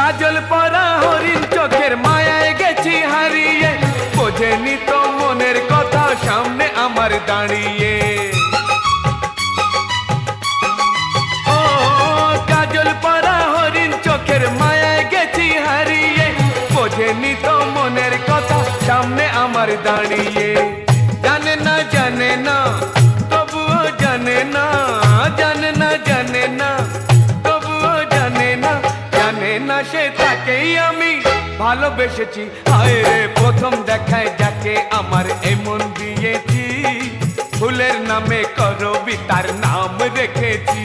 কাজল পরা হরিণ চোখের মায়ায় গেছি হারিয়ে, বোঝেনি তো মনের কথা সামনে আমার দাঁড়িয়ে। ও কাজল পরা হরিণ চোখের মায়ায় গেছি হারিয়ে, বোঝেনি তো মনের কথা সামনে আমার দাঁড়িয়ে। জানে না জানে না তবুও জানে না, জানে না জানে না তবুও জানে না, জানে না সে তাকেই আমি ভালোবেসেছি। হায় রে প্রথম দেখায় যাকে আমার এমন দিয়েছি, ফুলের নামে করবি তার নাম রেখেছি।